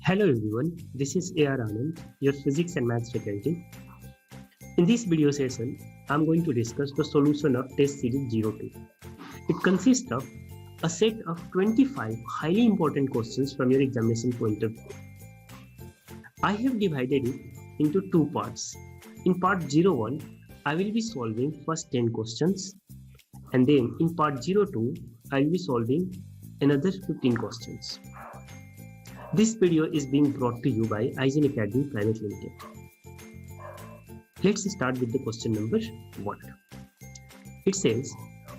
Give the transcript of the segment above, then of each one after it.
Hello everyone, this is A.R. Anand, your physics and maths faculty. In this video session, I am going to discuss the solution of test series 02. It consists of a set of 25 highly important questions from your examination point of view. I have divided it into two parts. In part 01, I will be solving first 10 questions, and then in part 02, I will be solving another 15 questions. This video is being brought to you by Aizen Academy Private Limited. Let's start with the question number 1. It says,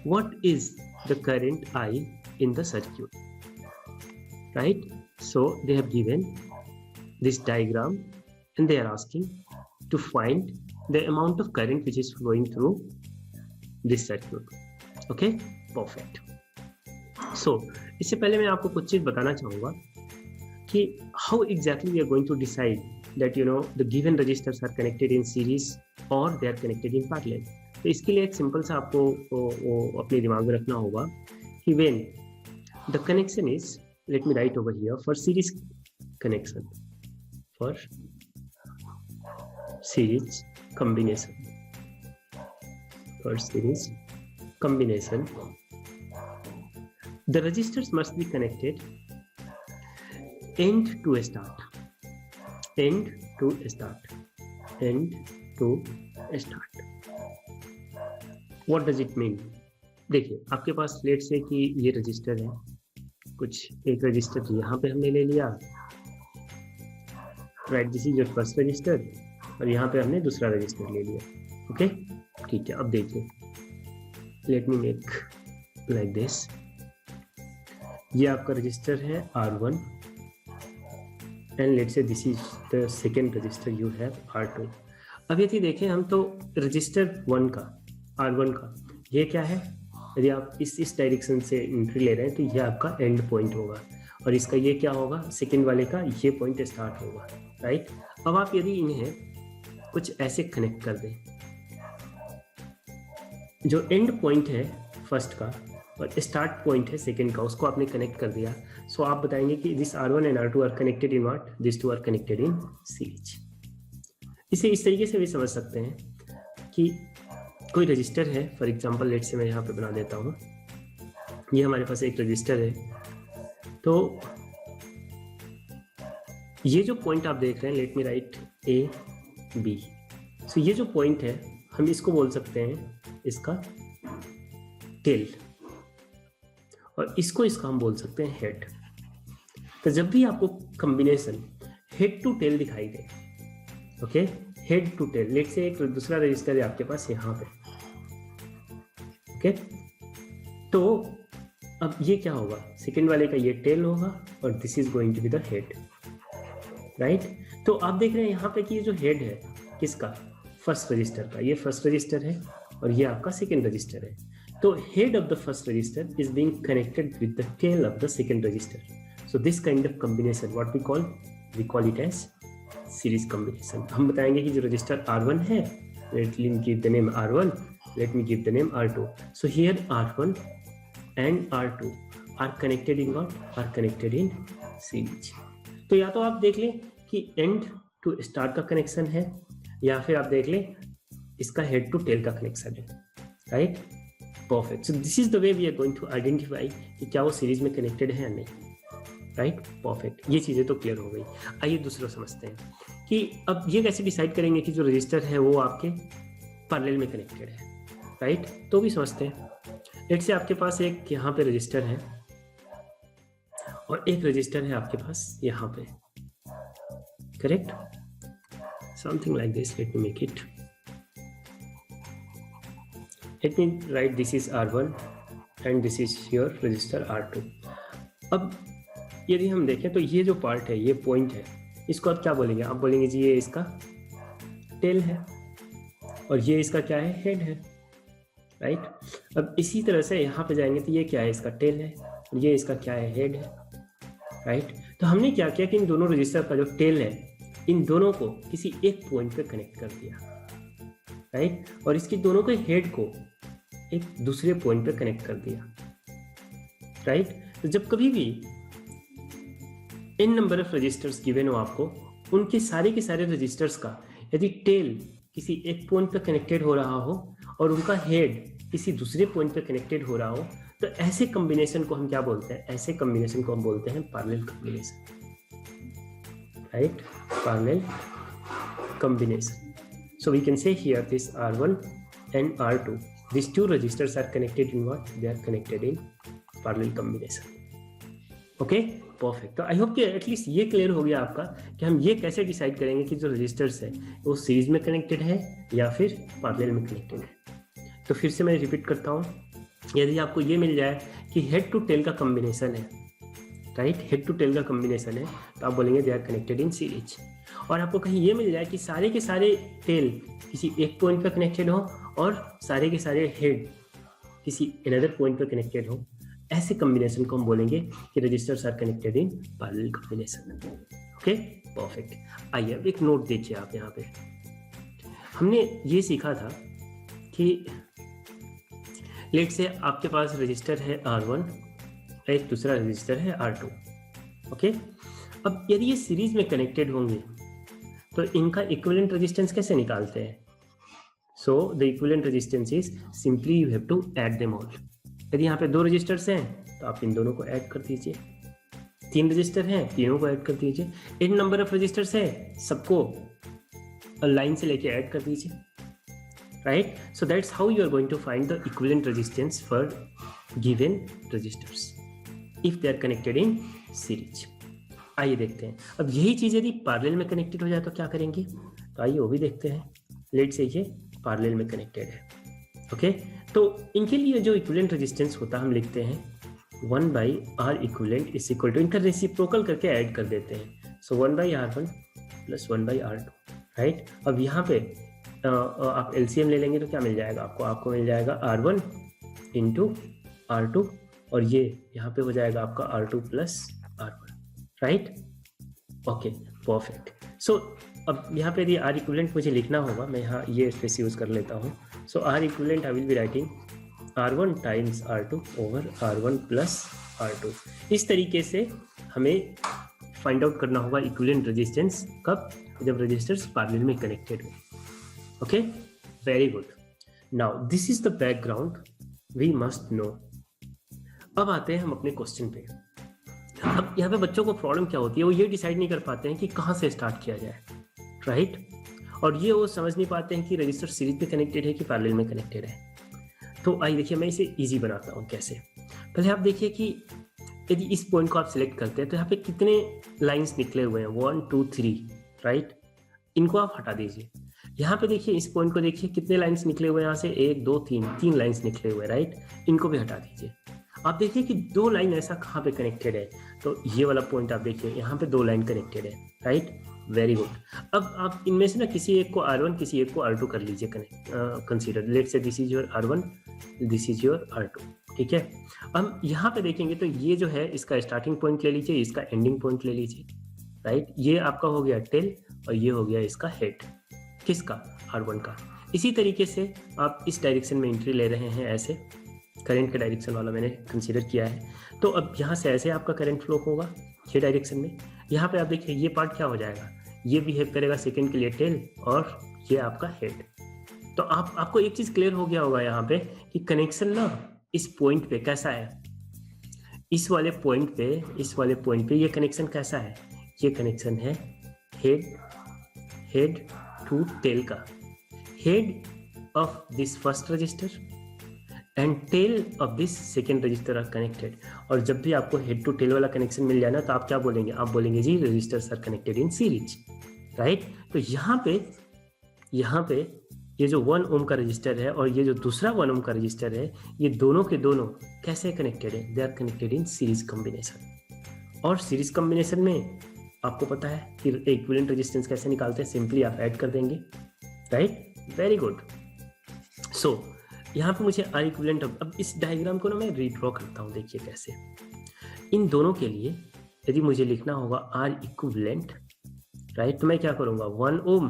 what is the current I in the circuit? Right? So they have given this diagram and they are asking to find the amount of current which is flowing through this circuit. Okay? Perfect. So, इससे पहले मैं आपको कुछ चीज बताना चाहूँगा कि how exactly we are going to decide that the given registers are connected in series or they are connected in parallel. तो इसके लिए एक सिंपल सा आपको अपने दिमाग में रखना होगा कि when the connection is, let me write over here, for series connection, for series combination, the resistors must be connected end to start. What does it mean? देखिए आपके पास लेट से कि ये रजिस्टर है, कुछ एक रजिस्टर यहाँ पे हमने ले लिया, right, this is your first resistor, और यहाँ पे हमने दूसरा रजिस्टर ले लिया. ओके, ठीक है. अब देखिए, let me make like this. ये आपका रजिस्टर है R1 and let's say this is the second register you have R2. अब यदि देखें हम तो रजिस्टर 1 का R1 का ये क्या है, यदि आप इस डायरेक्शन से एंट्री ले रहे हैं तो ये आपका एंड पॉइंट होगा, और इसका ये क्या होगा, सेकेंड वाले का ये पॉइंट स्टार्ट होगा. राइट. अब आप यदि इन्हें कुछ ऐसे कनेक्ट कर दें, जो एंड पॉइंट है फर्स्ट का और स्टार्ट पॉइंट है सेकेंड का, उसको आपने कनेक्ट कर दिया, सो आप बताएंगे कि this R1 and R2 are connected in what, this two are connected in series. इसे इस तरीके से भी समझ सकते हैं कि कोई रजिस्टर है, फॉर एग्जांपल लेट से मैं यहाँ पे बना देता हूँ, ये हमारे पास एक रजिस्टर है, तो ये जो पॉइंट आप देख रहे हैं, let me right A B. सो ये जो पॉइंट है हम इसको बोल सकते हैं इसका टेल, और इसका हम बोल सकते हैं हेड. तो जब भी आपको कॉम्बिनेशन हेड टू टेल दिखाई दे, okay, head to tail, let's say एक दूसरा रजिस्टर है आपके पास यहाँ पे, ओके, तो अब ये क्या होगा, सेकेंड वाले का ये टेल होगा और this is going to be the head. Right. तो आप देख रहे हैं यहाँ पे कि ये जो हेड है किसका, फर्स्ट रजिस्टर का, ये फर्स्ट रजिस्टर है और ये आपका सेकेंड रजिस्टर है. So head of the first register is being connected with the tail of the second register. So this kind of combination, what we call it as series combination. हम बताएंगे कि जो register R1 है, let me give the name R1, let me give the name R2. So here R1 and R2 are connected in what? Are connected in series. तो या तो आप देख लें कि end to start का कनेक्शन है, या फिर आप देख लें इसका head to tail का कनेक्शन है. Right. Perfect. So this is the way we are going to identify कि क्या वो सीरीज में कनेक्टेड है या नहीं. राइट. परफेक्ट. ये चीजें तो क्लियर हो गई. आइए दूसरा समझते हैं कि अब ये कैसे डिसाइड करेंगे कि जो रजिस्टर है वो आपके पैरेलल में कनेक्टेड है. राइट. तो भी समझते हैं. लेट्स से आपके पास एक यहाँ पे रजिस्टर है और एक रजिस्टर है आपके पास यहाँ पे. Correct. Something like this. Let me make it. Let me write this is R1 and this is your register R2. अब यदि हम देखें तो ये जो पार्ट है, ये पॉइंट है, इसको आप क्या बोलेंगे, आप बोलेंगे जी ये इसका टेल है और ये इसका क्या है, हेड है. राइट. अब इसी तरह से यहाँ पे जाएंगे तो ये क्या है, इसका टेल है और ये इसका क्या है, हेड है. राइट. तो हमने क्या किया कि इन दोनों रजिस्टर का जो टेल है, इन दोनों को किसी एक पॉइंट पे कनेक्ट कर दिया. राइट. और इसकी दोनों के हेड को एक दूसरे पॉइंट पे कनेक्ट कर दिया. राइट. तो जब कभी भी n number of registers given हो आपको, उनके सारे के सारे रजिस्टर्स का यदि टेल किसी एक पॉइंट पर कनेक्टेड हो रहा हो और उनका हेड किसी दूसरे पॉइंट पर कनेक्टेड हो रहा हो, तो ऐसे कॉम्बिनेशन को हम क्या बोलते हैं? ऐसे कॉम्बिनेशन को हम बोलते हैं parallel combination, right? Parallel combination. So we can say here this R1 and R2, these two registers are connected in what? They are connected in parallel combination. Okay, perfect. तो आई होप कि at least ये clear हो गया आपका कि हम ये कैसे डिसाइड करेंगे कि जो रजिस्टर्स है वो सीरीज में कनेक्टेड है या फिर पैरेलल में कनेक्टेड है। तो फिर से मैं रिपीट करता हूँ, यदि आपको ये मिल जाए कि हेड टू टेल का कॉम्बिनेशन है, राइट, हेड टू टेल का कॉम्बिनेशन है, तो आप बोलेंगे they are connected in series. और आपको कहीं ये मिल जाए कि सारे के सारे टेल किसी एक पॉइंट पर कनेक्टेड हो और सारे के सारे हेड किसी अनदर पॉइंट पर कनेक्टेड हो, ऐसे कॉम्बिनेशन को हम बोलेंगे कि registers are connected in parallel combination. Okay, perfect. आइए अब एक नोट देखिए आप यहाँ पे, हमने ये सीखा था कि लेट से आपके पास रजिस्टर है R1, एक दूसरा रजिस्टर है R2। ओके, अब यदि ये सीरीज में कनेक्टेड होंगे तो इनका इक्विवेलेंट रेजिस्टेंस कैसे निकालते हैं? So the equivalent resistance is simply you have to add them all. यदि यहाँ पे 2 रजिस्टर्स हैं तो आप इन दोनों को ऐड कर दीजिए, 3 रजिस्टर हैं, तीनों को ऐड कर दीजिए, इन नंबर ऑफ रजिस्टर्स है, सबको लाइन से लेके ऐड कर दीजिए, right? So that's how you are going to find the equivalent resistance for given registers if they are connected in series. आइए देखते हैं, अब यही चीज यदि पैरेलल में कनेक्टेड हो जाए तो क्या करेंगे? तो आइए वो भी देखते हैं। लेट से ये पैरेलल में कनेक्टेड है, ओके? तो इनके लिए जो इक्विवेलेंट रेजिस्टेंस होता है हम लिखते हैं 1/R equivalent is equal to, इनका रेसिप्रोकल करके ऐड कर देते हैं। So 1/R1 plus 1/R2, right? अब यहाँ पे आप एलसीएम ले लेंगे तो क्या मिल जाएगा आपको? आपको मिल जाएगा R1 इंटू R2 और ये यहाँ पे हो जाएगा आपका R2 plus R1, right? Okay, perfect. So अब यहाँ पे यदि R इक्विवेलेंट मुझे लिखना होगा, मैं यहाँ ये स्पेस यूज कर लेता हूँ। सो R equivalent I will be writing R1 times R2 over R1 plus R2। इस तरीके से हमें फाइंड आउट करना होगा इक्विवेलेंट रेजिस्टेंस कब? जब रजिस्टर्स पैरेलल में कनेक्टेड हो। Okay, very good. Now this is the background we must know. अब आते हैं हम अपने क्वेश्चन पे। अब यहाँ पे बच्चों को प्रॉब्लम क्या होती है, वो ये डिसाइड नहीं कर पाते हैं कि कहाँ से स्टार्ट किया जाए, राइट? और ये वो समझ नहीं पाते हैं कि रजिस्टर सीरीज में कनेक्टेड है कि पैरेलल में कनेक्टेड है। तो आइए देखिए, मैं इसे इजी बनाता हूँ कैसे। पहले आप देखिए कि यदि इस पॉइंट को आप सिलेक्ट करते हैं तो यहाँ पे कितने लाइंस निकले हुए हैं? 1 2 3, राइट? इनको आप हटा दीजिए। यहाँ पे देखिए, इस पॉइंट को देखिए कितने लाइंस निकले हुए हैं यहाँ से? 1 2 3 लाइंस निकले हुए, राइट? इनको भी हटा दीजिए। आप देखिए कि 2 लाइन ऐसा कहाँ पे कनेक्टेड है? तो ये वाला पॉइंट आप देखिए, यहाँ पे 2 लाइन कनेक्टेड है, राइट? Very good. अब आप इनमें से ना किसी एक को R1 किसी एक को R2 कर लीजिए कंसीडर। लेट से this is your R1, this is your R2, ठीक है? अब यहाँ पे देखेंगे तो ये जो है इसका स्टार्टिंग पॉइंट ले लीजिए, इसका एंडिंग पॉइंट ले लीजिए, राइट? ये आपका हो गया टेल और ये हो गया इसका हेड, किसका? R1 का। इसी तरीके से आप इस डायरेक्शन में एंट्री ले रहे हैं, ऐसे करंट के डायरेक्शन वाला मैंने कंसीडर किया है। तो अब यहाँ से ऐसे आपका करंट फ्लो होगा ये डायरेक्शन में। यहाँ पे आप देखिए ये पार्ट क्या हो जाएगा? ये बिहेव करेगा सेकंड के लिए टेल और ये आपका हेड। तो आपको एक चीज क्लियर हो गया होगा यहाँ पे कि कनेक्शन ना इस पॉइंट पे कैसा है, इस वाले पॉइंट पे ये कनेक्शन कैसा है? ये कनेक्शन है हेड टू टेल का, head of this first resistor and tail of this second resistor are connected. और जब भी आपको हेड टू टेल वाला कनेक्शन मिल जाए ना तो आप क्या बोलेंगे? आप बोलेंगे जी resistors are connected in series, right? तो यहाँ पे ये जो 1 ओम का रजिस्टर है और ये जो दूसरा 1 ओम का रजिस्टर है, ये दोनों के दोनों कैसे कनेक्टेड है? They are connected in series combination. और सीरीज कॉम्बिनेशन में आपको पता है कि इक्विवेलेंट रेजिस्टेंस कैसे निकालते हैं? सिंपली आप ऐड कर देंगे, राइट? Very good. सो यहाँ पे मुझे R इक्विवेलेंट, अब इस डायग्राम को ना मैं रीड्रॉ करता हूँ, देखिए कैसे। इन दोनों के लिए यदि मुझे लिखना होगा R इक्विवेलेंट, राइट, तो मैं क्या करूँगा? 1 ohm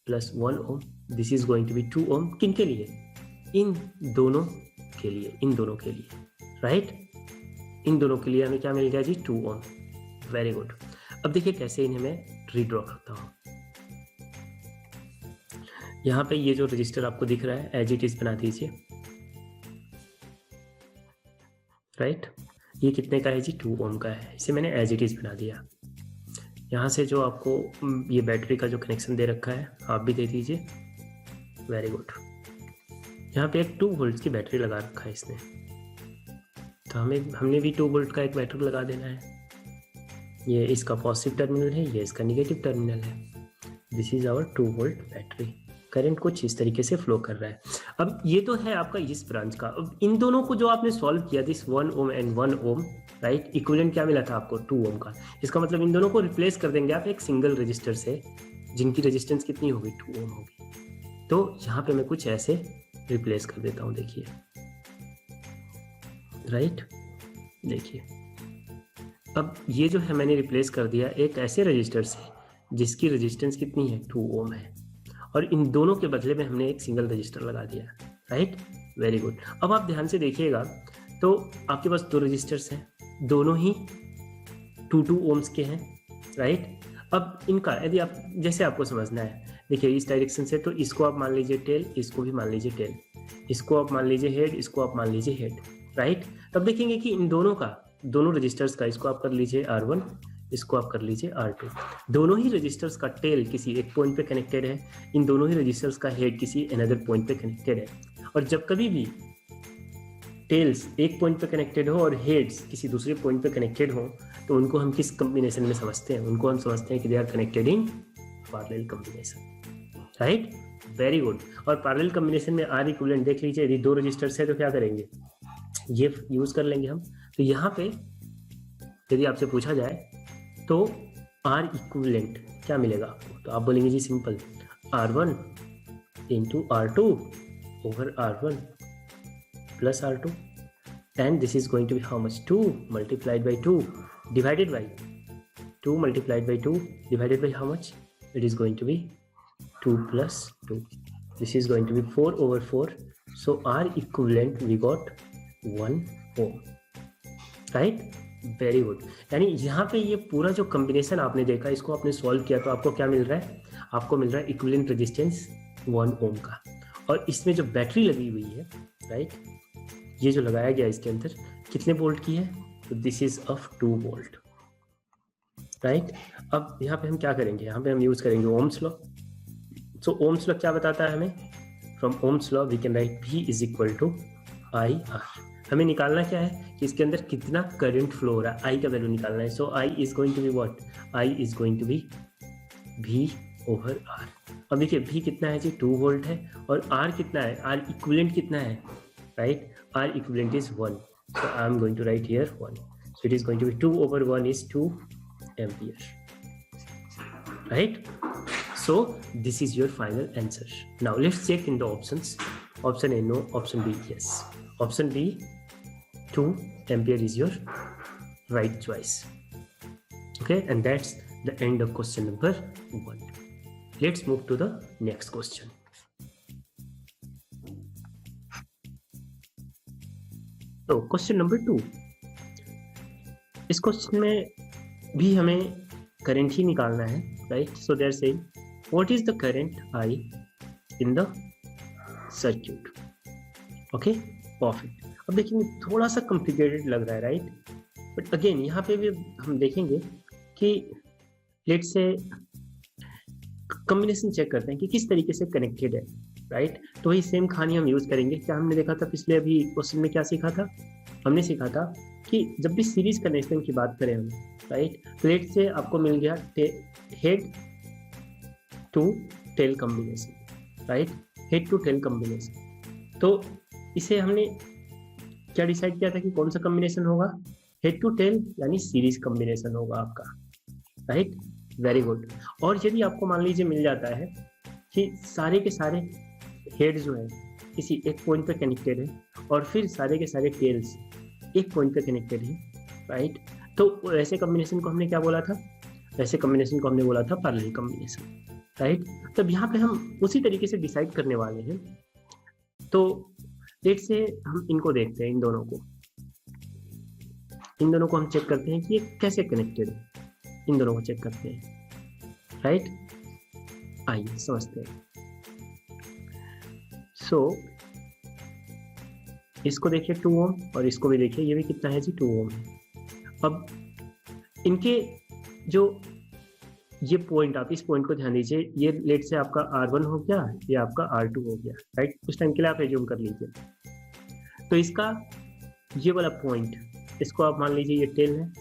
plus 1 ohm, this is going to be 2 ohm. किन के लिए? इन दोनों के लिए, राइट? इन दोनों के लिए हमें क्या मिल गया जी? 2 ओम। Very good. अब देखिए कैसे इन्हें मैं रीड्रॉ करता हूँ। यहाँ पे ये जो रजिस्टर आपको दिख रहा है एज इट इज बना दीजिए, राइट। ये कितने का है जी, 2 ओम का है, इसे मैंने एज इट इज बना दिया। यहाँ से जो आपको ये बैटरी का जो कनेक्शन दे रखा है आप भी दे दीजिए, वेरी गुड। यहाँ पे एक 2 वोल्ट की बैटरी लगा रखा है इसने, तो हमने भी 2 वोल्ट का एक बैटरी लगा देना है। ये इसका पॉजिटिव टर्मिनल है, ये इसका निगेटिव टर्मिनल है। This is our 2 volt battery. Current कुछ इस तरीके से फ्लो कर रहा है। अब ये तो है आपका इस ब्रांच का। अब इन दोनों को जो आपने सॉल्व किया, this 1 ohm and 1 ohm, right, equivalent क्या मिला था आपको, 2 ओम का। इसका मतलब इन दोनों को रिप्लेस कर देंगे आप एक सिंगल रजिस्टर से, जिनकी रेजिस्टेंस कितनी होगी, 2 ओम होगी। तो यहाँ पे मैं कुछ ऐसे रिप्लेस कर देता हूँ, देखिए, राइट। देखिए अब ये जो है मैंने रिप्लेस कर दिया एक ऐसे रजिस्टर से जिसकी रेजिस्टेंस कितनी है, 2 ओम है, और इन दोनों के बदले में हमने एक सिंगल रजिस्टर लगा दिया, राइट, वेरी गुड। अब आप ध्यान से देखिएगा तो आपके पास 2 रजिस्टर्स हैं, दोनों ही 2 ओम्स के हैं, राइट। अब इनका यदि आप जैसे आपको समझना है, देखिए इस डायरेक्शन से, तो इसको आप मान लीजिए टेल, इसको भी मान लीजिए टेल, इसको आप मान लीजिए हेड, इसको आप मान लीजिए हेड, राइट। तब देखेंगे कि इन दोनों का, दोनों रजिस्टर्स का, इसको आप कर लीजिए R1, इसको आप कर लीजिए R2, दोनों ही रजिस्टर्स का टेल किसी एक पॉइंट पे कनेक्टेड है, इन दोनों ही रजिस्टर्स का हेड किसी अनदर पॉइंट पे कनेक्टेड है। और जब कभी भी टेल्स एक पॉइंट पे कनेक्टेड हो और हेड्स किसी दूसरे पॉइंट पे कनेक्टेड हो, तो उनको हम किस कॉम्बिनेशन में समझते हैं, उनको हम समझते हैं कि they are connected in parallel combination, right, very good. और पैरेलल कॉम्बिनेशन में R इक्विवेलेंट देख लीजिए, यदि 2 रजिस्टर्स है तो क्या करेंगे, ये यूज कर लेंगे हम। तो यहाँ पे यदि आपसे पूछा जाए तो R इक्विवेलेंट क्या मिलेगा आपको, तो आप बोलेंगे जी simple, R1 into R2 over R1 plus R2, and this is going to be how much, 2 multiplied by 2 divided by 2 multiplied by 2 divided by how much, it is going to be 2 plus 2, this is going to be 4 over 4, so R equivalent we got 1 ohm, right, very good। यानी यहाँ पे ये पूरा जो combination आपने देखा, इसको आपने सॉल्व किया तो आपको क्या मिल रहा है, आपको मिल रहा है इक्विवेलेंट रेजिस्टेंस 1 ओम का, और इसमें जो बैटरी लगी हुई है, राइट, ये जो लगाया गया इसके अंदर कितने वोल्ट की है, तो this is of 2 volt, right. अब यहाँ पे हम क्या करेंगे, यहाँ पे हम यूज करेंगे Ohm's law. So Ohm's law क्या बताता है हमें, from Ohm's law we can write V is equal to IR। हमें निकालना क्या है कि इसके अंदर कितना करंट फ्लो हो रहा है, I का वैल्यू निकालना है। So I is going to be what, I is going to be V over R। अब देखिए V कितना है जी, 2 वोल्ट है, और R कितना है, R इक्विवेलेंट कितना है, right, R equivalent is 1, so I am going to write here 1, so it is going to be 2 over 1 is 2 ampere, right. So this is your final answer. Now let's check in the options. Option A no, option B yes. Option B 2 ampere is your right choice. Okay, and that's the end of question number 1. Let's move to the next question. So question number 2. इस question में भी हमें current ही निकालना है, right? So they're saying what is the current I in the circuit? Okay, perfect. अब देखेंगे थोड़ा सा कॉम्प्लिकेटेड लग रहा है, राइट, बट अगेन यहाँ पे भी हम देखेंगे कि लेट्स से कॉम्बिनेशन चेक करते हैं कि किस तरीके से कनेक्टेड है, राइट। तो वही सेम कहानी हम यूज करेंगे। क्या हमने देखा था पिछले अभी क्वेश्चन में, क्या सीखा था, हमने सीखा था कि जब भी सीरीज कनेक्शन की बात करें हम, राइट, तो लेट्स से आपको मिल गया head to tail combination, right, head to tail combination. तो इसे हमने क्या डिसाइड किया था कि कौन सा कॉम्बिनेशन होगा, हेड टू टेल यानी सीरीज कॉम्बिनेशन होगा आपका, राइट, वेरी गुड। और यदि आपको मान लीजिए मिल जाता है कि सारे के सारे हेड जो है किसी एक पॉइंट पे कनेक्टेड है और फिर सारे के सारे टेल्स एक पॉइंट पे कनेक्टेड है, राइट, तो ऐसे कॉम्बिनेशन को हमने क्या बोला था, ऐसे कॉम्बिनेशन को हमने बोला था पैरेलल कॉम्बिनेशन, राइट। तब यहाँ पे हम उसी तरीके से डिसाइड करने वाले हैं। तो लेट्स से हम इनको देखते हैं, इन दोनों को हम चेक करते हैं कि ये कैसे कनेक्टेड है। इन दोनों को चेक करते हैं, राइट। आइए समझते हैं। सो इसको देखिए 2 ओम और इसको भी देखिए, ये भी कितना है जी 2 ओम है। अब इनके जो ये पॉइंट, आप इस पॉइंट को ध्यान दीजिए, ये लेट से आपका R1 हो गया, ये आपका R2 हो गया, राइट। उस टाइम के लिए आप एज्यूम कर लीजिए। तो इसका ये वाला पॉइंट, इसको आप मान लीजिए ये टेल है,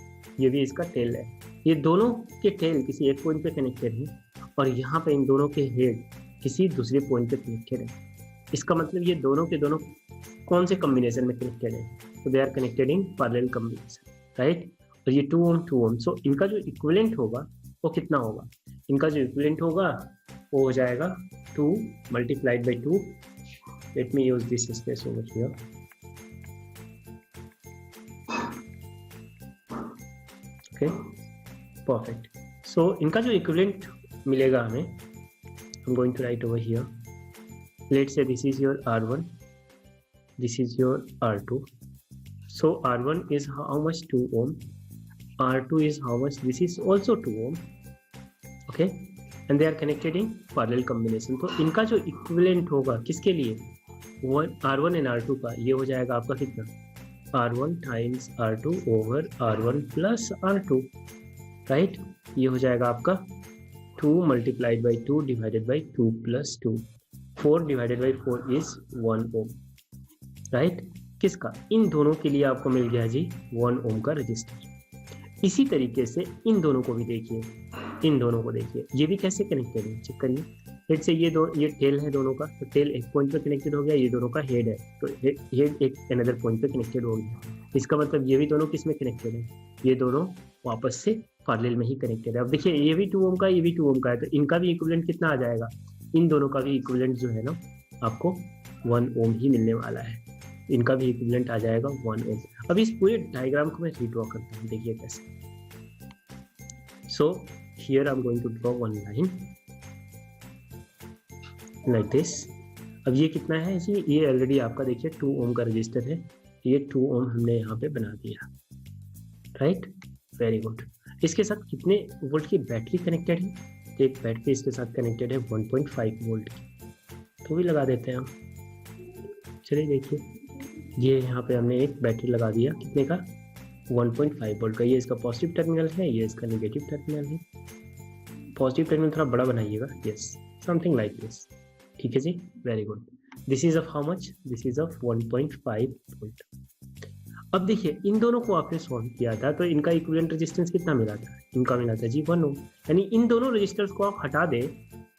ये भी इसका टेल है। ये दोनों के टेल किसी एक पॉइंट पे कनेक्टेड है और यहाँ पे इन दोनों के हेड किसी दूसरे पॉइंट पे कनेक्टेड है। इसका मतलब ये दोनों के दोनों कौन से कॉम्बिनेशन में कनेक्टेड है? तो they are connected in parallel combination, right. और ये 2 ओम 2 ओम, सो इनका जो इक्विवेलेंट होगा वो कितना होगा? इनका जो इक्विवेलेंट होगा वो हो जाएगा 2 multiplied by 2। Let me use this space over here. Okay, perfect. So इनका जो इक्विवेलेंट मिलेगा हमें, I am going to write over here. Let's say this is your R1, this is your R2. So R1 is how much? 2 ohm. R2 is how much? This is also 2 ohm. Okay, and they are connected in parallel combination. तो इनका जो equivalent होगा किसके लिए? R1 and R2 का, ये हो जाएगा आपका कितना? R1 times R2 over R1 plus R2, right. ये हो जाएगा आपका 2 multiplied by 2 divided by 2 plus 2। 4 divided by 4 is 1 ohm, right. किसका? इन दोनों के लिए आपको मिल गया जी 1 ओम का रजिस्टर। इसी तरीके से इन दोनों को भी देखिए, इन दोनों को देखिए, ये भी कैसे कनेक्टेड है, चेक करिए। हेड से ये टेल है दोनों का, तो टेल एक पॉइंट पे कनेक्टेड हो गया, ये दोनों का हेड है, तो हेड एक अनदर पॉइंट पे कनेक्टेड हो गया। इसका मतलब ये भी दोनों किस में कनेक्टेड है? ये दोनों वापस से पैरेलल में ही कनेक्टेड है। अब देखिए ये भी 2 ओम का, ये भी 2 ओम का है, तो इनका भी इक्विवेलेंट कितना आ जाएगा? इन दोनों का भी इक्विवेलेंट जो है ना आपको 1 ओम ही मिलने वाला है। इनका भी इक्विवेलेंट आ जाएगा 1 ओम। अब इस पूरे डायग्राम को मैं रीड्रॉ करता हूँ, देखिए कैसे। So here I am going to draw one line like this. अब ये कितना है जी? ये ऑलरेडी आपका देखिए 2 ओम का रजिस्टर है, ये 2 ओम हमने यहाँ पे बना दिया, राइट। Very good. इसके साथ कितने वोल्ट की बैटरी कनेक्टेड है? एक बैटरी इसके साथ कनेक्टेड है 1.5 वोल्ट की, तो भी लगा देते हैं हम। चलिए देखिए, ये यहाँ पे हमने एक बैटरी लगा दिया, कितने का? 1.5 वोल्ट का। ये इसका पॉजिटिव टर्मिनल है, ये इसका नेगेटिव टर्मिनल है। पॉजिटिव टर्मिनल थोड़ा बड़ा बनाइएगा, यस, समथिंग लाइक दिस, ठीक है जी। Very good. This is of how much? This is of 1.5 volt. अब देखिए इन दोनों को आपने सॉल्व किया था, तो इनका इक्विवेलेंट रेजिस्टेंस कितना मिला था? इनका मिला था जी 1 ओम। यानी इन दोनों रजिस्टर्स को आप हटा दें,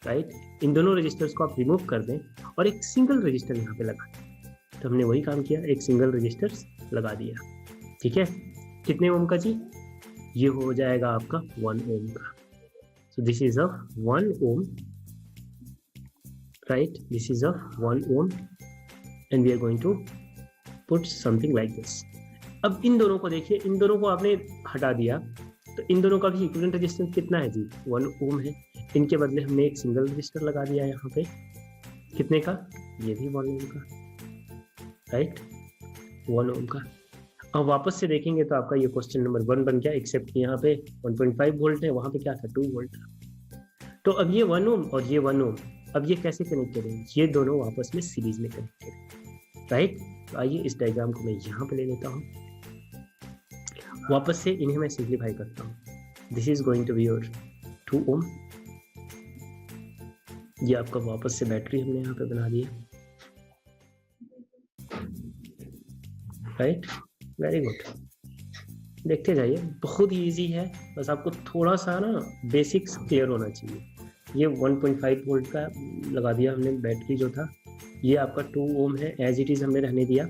राइट, इन दोनों रजिस्टर्स को आप रिमूव कर दें और एक सिंगल रजिस्टर यहाँ पे लगा दें। तो हमने वही काम किया, एक सिंगल रजिस्टर लगा दिया, ठीक है। कितने ओम का जी? ये हो जाएगा आपका 1 ओम का। So this is of 1 ohm, right, this is of 1 ohm and we are going to put something like this. अब इन दोनों को देखिए, इन दोनों को आपने हटा दिया, तो इन दोनों का भी इक्विवेलेंट रेजिस्टेंस कितना है जी? 1 ओम है। इनके बदले हमने एक सिंगल रजिस्टर लगा दिया यहाँ पे, कितने का? ये भी 1 ओम का, राइट, 1 ओम का। अब वापस से देखेंगे तो आपका ये क्वेश्चन नंबर 1 बन गया, एक्सेप्ट यहाँ पे 1.5 वोल्ट है, वहाँ पे क्या था? 2 वोल्ट था। तो अब ये 1 ओम और ये 1 ओम, अब ये कैसे कनेक्टेड है? ये दोनों आपस में सीरीज में कनेक्टेड है, राइट। तो आइए इस डायग्राम को मैं यहाँ पे ले लेता हूँ, वापस से इन्हें मैं सिंप्लीफाई करता हूँ। This is going to be your 2 ohm. ये आपका वापस से बैटरी हमने यहाँ पे बना दिया, राइट। Very good. देखते जाइए, बहुत ही इजी है, बस आपको थोड़ा सा ना बेसिक्स क्लियर होना चाहिए। ये 1.5 वोल्ट का लगा दिया हमने बैटरी जो था, ये आपका 2 ओम है, एज इट इज हमने रहने दिया।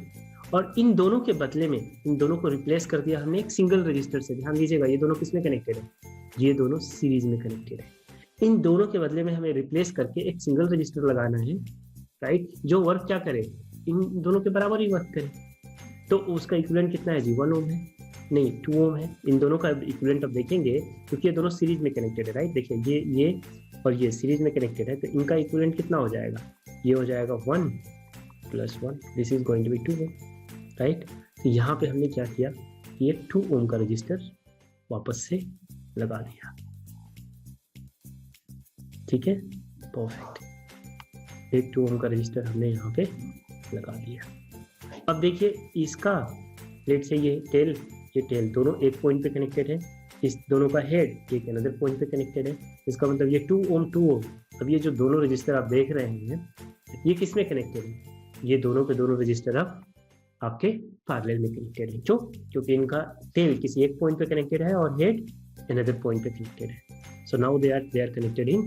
और इन दोनों के बदले में इन दोनों को रिप्लेस कर दिया हमने एक सिंगल रजिस्टर से। ध्यान दीजिएगा, ये दोनों किस में कनेक्टेड है? ये दोनों सीरीज में कनेक्टेड है। इन दोनों के बदले में हमें रिप्लेस करके एक सिंगल रजिस्टर लगाना है, राइट, जो वर्क क्या करे? इन दोनों के बराबर ही वर्क करे। तो उसका इक्विवेलेंट कितना है जी? 1 ओम है, नहीं 2 ओम है। इन दोनों का इक्विवेलेंट अब देखेंगे, क्योंकि ये दोनों सीरीज में कनेक्टेड है, राइट। देखिए ये और ये सीरीज में कनेक्टेड है, तो इनका इक्विवेलेंट कितना हो जाएगा? ये हो जाएगा 1 + 1, this is going to be 2 ohm, right. तो यहाँ पे हमने क्या किया, ये 2 ओम का रजिस्टर वापस से लगा दिया, ठीक है, परफेक्ट। एक 2 ओम का रजिस्टर हमने यहाँ पे लगा दिया। अब देखिए इसका लेट से ये टेल दोनों एक पॉइंट पे कनेक्टेड है, इस दोनों का हेड एक अनदर पॉइंट पे कनेक्टेड है, इसका मतलब ये 2 ओम। अब ये जो दोनों रजिस्टर आप देख रहे हैं ये किस में कनेक्टेड है, ये दोनों के दोनों रजिस्टर अब आपके पैरेलल में कनेक्टेड है, क्योंकि इनका टेल किसी एक पॉइंट पे कनेक्टेड है और हेड अनदर पॉइंट पे कनेक्टेड है। So now they are connected in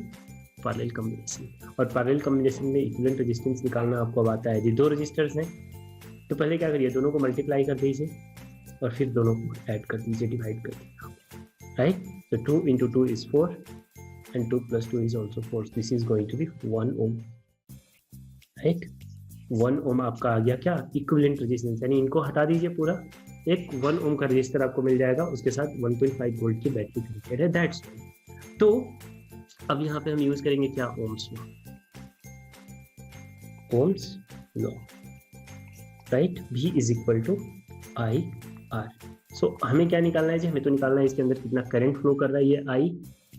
parallel combination. और पैरेलल कॉम्बिनेशन में इक्विवेलेंट रेजिस्टेंस निकालना आपको अब आता है जी। दो रजिस्टर्स हैं तो पहले क्या करिए, दोनों को मल्टीप्लाई कर दीजिए और फिर दोनों को ऐड कर दीजिए, डिवाइड कर दीजिए, right. So 2 into 2 is 4 and 2 plus 2 is also 4. This is going to be 1 ohm, right? 1 ohm आपका आ गया क्या, इक्विवेलेंट रेजिस्टेंस, यानी इनको हटा दीजिए पूरा, एक 1 ohm का रजिस्टर आपको मिल जाएगा, उसके साथ 1.5 वोल्ट की बैटरी कनेक्टेड है, दैट्स। तो अब यहाँ पे हम यूज करेंगे क्या, Ohm's law, Ohm's law, right. V is equal to IR। सो हमें क्या निकालना है जी, हमें तो निकालना है इसके अंदर कितना करंट फ्लो कर रहा है, ये I,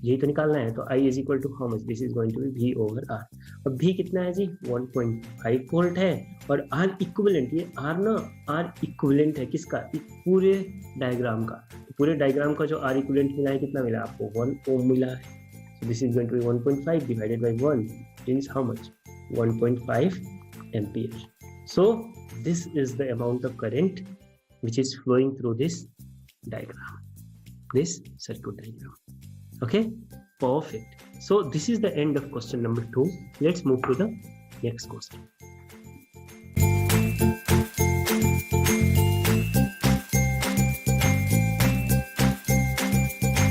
यही तो निकालना है। तो I is equal to how much, this is going to be V over R। अब V कितना है जी, 1.5 वोल्ट है, और R इक्विवेलेंट, ये R ना, R इक्विवेलेंट है किसका, पूरे डायग्राम का। तो पूरे डायग्राम का जो R इक्विवेलेंट मिला है, कितना मिला आपको, 1 ओम मिला है। So this is going to be 1.5 divided by 1 is how much, 1.5 ampere। So this is the amount of current which is flowing through this diagram, this circuit diagram, okay, perfect। So this is the end of question number 2. Let's move to the next question.